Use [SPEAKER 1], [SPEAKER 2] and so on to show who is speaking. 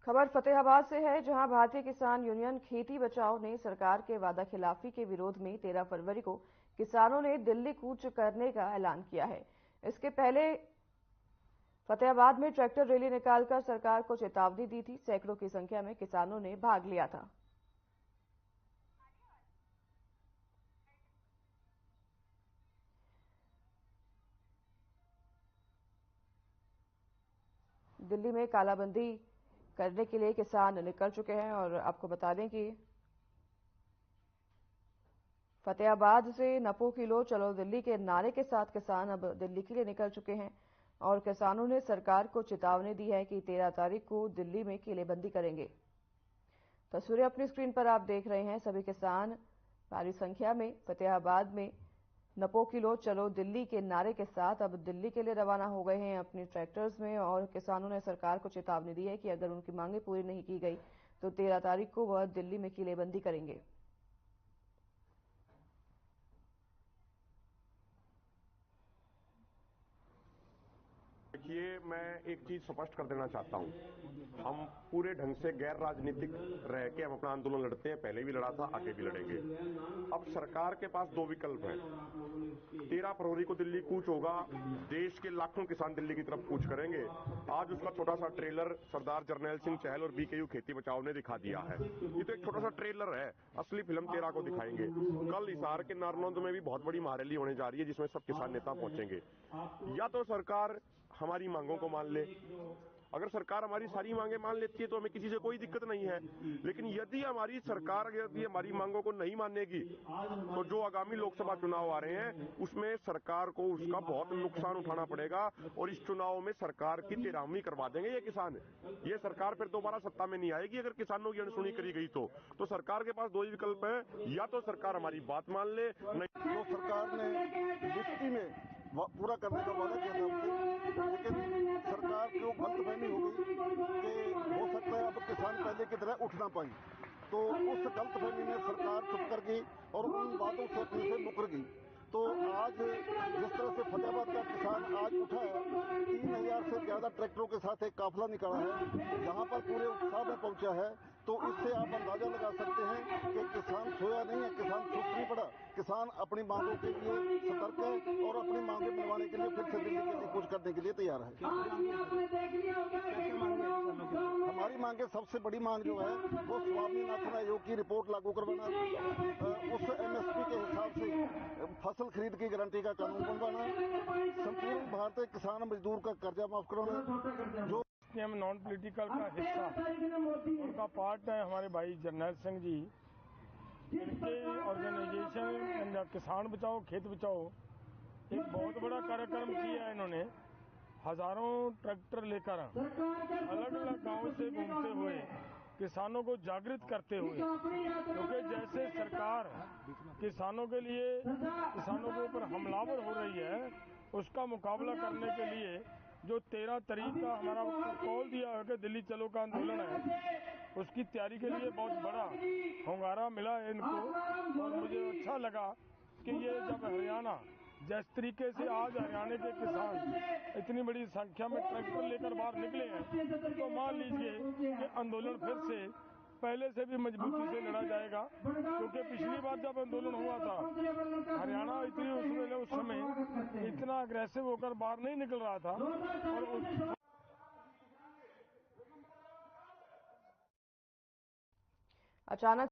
[SPEAKER 1] खबर फतेहाबाद से है, जहां भारतीय किसान यूनियन खेती बचाओ ने सरकार के वादा खिलाफी के विरोध में 13 फरवरी को किसानों ने दिल्ली कूच करने का ऐलान किया है। इसके पहले फतेहाबाद में ट्रैक्टर रैली निकालकर सरकार को चेतावनी दी थी। सैकड़ों की संख्या में किसानों ने भाग लिया था। दिल्ली में कालाबंदी करने के लिए किसान निकल चुके हैं और आपको बता दें कि फतेहाबाद से नपो किलो चलो दिल्ली के नारे के साथ किसान अब दिल्ली के लिए निकल चुके हैं और किसानों ने सरकार को चेतावनी दी है कि 13 तारीख को दिल्ली में किलेबंदी करेंगे। तस्वीरें अपनी स्क्रीन पर आप देख रहे हैं। सभी किसान भारी संख्या में फतेहाबाद में नपो किलो चलो दिल्ली के नारे के साथ अब दिल्ली के लिए रवाना हो गए हैं अपने ट्रैक्टर्स में और किसानों ने सरकार को चेतावनी दी है कि अगर उनकी मांगें पूरी नहीं की गई तो 13 तारीख को वह दिल्ली में किलेबंदी करेंगे।
[SPEAKER 2] देखिए, मैं एक चीज स्पष्ट कर देना चाहता हूं। हम पूरे ढंग से गैर राजनीतिक रह के हम अपना आंदोलन लड़ते हैं, पहले भी लड़ा था, आगे भी लड़ेंगे। अब सरकार के पास दो विकल्प हैं। 13 फरवरी को दिल्ली कूच होगा, देश के लाखों किसान दिल्ली की तरफ कूच करेंगे। आज उसका छोटा सा ट्रेलर सरदार जरनैल सिंह चहल और बीकेयू खेती बचाओ ने दिखा दिया है। ये तो एक छोटा सा ट्रेलर है, असली फिल्म 13 को दिखाएंगे। कल हिसार के नारनौंद में भी बहुत बड़ी महारैली होने जा रही है, जिसमें सब किसान नेता पहुंचेंगे। या तो सरकार हमारी मांगों को मान ले। अगर सरकार हमारी सारी मांगे मान लेती है तो हमें किसी से कोई दिक्कत नहीं है, लेकिन यदि हमारी सरकार यदि हमारी मांगों को नहीं मानेगी तो जो आगामी लोकसभा चुनाव आ रहे हैं उसमें सरकार को उसका बहुत नुकसान उठाना पड़ेगा और इस चुनाव में सरकार की तिरामी करवा देंगे ये किसान। ये सरकार फिर दोबारा सत्ता में नहीं आएगी अगर किसानों की अनसुनी करी गई तो सरकार के पास दो ही विकल्प है, या तो सरकार हमारी बात मान ले, नहीं
[SPEAKER 3] तो सरकार ने लिस्टी में पूरा करने का वादा किया था, लेकिन सरकार को गलतफहमी हो गई कि हो सकता है अब किसान पहले की तरह उठ ना पाए, तो उस गलतफहमी में सरकार चुप कर गई और उन वादों से अपने से मुकर गई। तो आज जिस तरह से फतेहाबाद का किसान आज उठा है, 3000 से ज्यादा ट्रैक्टरों के साथ एक काफिला निकाला है, यहाँ पर पूरे उत्साह में पहुंचा है। तो इससे आप अंदाजा लगा सकते हैं कि किसान सोया नहीं है, किसान सुस्त नहीं पड़ा, किसान अपनी मांगों के लिए सतर्क है और अपनी मांगें मनवाने के लिए फिर से दिल्ली के लिए कूच करने के लिए तैयार है। हमारी मांगे, सबसे बड़ी मांग जो है वो स्वामीनाथन आयोग की रिपोर्ट लागू करवाना, उस MSP के हिसाब से फसल खरीद की गारंटी का कानून बनवाना, संपूर्ण भारतीय किसान मजदूर का कर्जा माफ कराना। जो
[SPEAKER 4] हम नॉन पॉलिटिकल का हिस्सा उनका पार्ट है हमारे भाई जरनैल सिंह जी, इनके ऑर्गेनाइजेशन किसान बचाओ खेत बचाओ एक बहुत बड़ा कार्यक्रम किया है। इन्होंने हजारों ट्रैक्टर लेकर अलग अलग गांवों से घूमते हुए किसानों को जागृत करते हुए, क्योंकि जैसे सरकार किसानों के लिए किसानों के ऊपर हमलावर हो रही है, उसका मुकाबला करने के लिए जो 13 तारीख का हमारा कॉल दिया है कि दिल्ली चलो का आंदोलन है, उसकी तैयारी के लिए बहुत बड़ा होंगारा मिला है इनको। और मुझे अच्छा लगा कि ये जब हरियाणा जिस तरीके से आज हरियाणा के किसान इतनी बड़ी संख्या में ट्रैक्टर लेकर बाहर निकले हैं, तो मान लीजिए कि आंदोलन फिर से पहले से भी मजबूती से लड़ा जाएगा। क्योंकि पिछली बार जब आंदोलन हुआ था हरियाणा इतनी उस समय इतना अग्रेसिव होकर बाहर नहीं निकल रहा था और
[SPEAKER 1] अचानक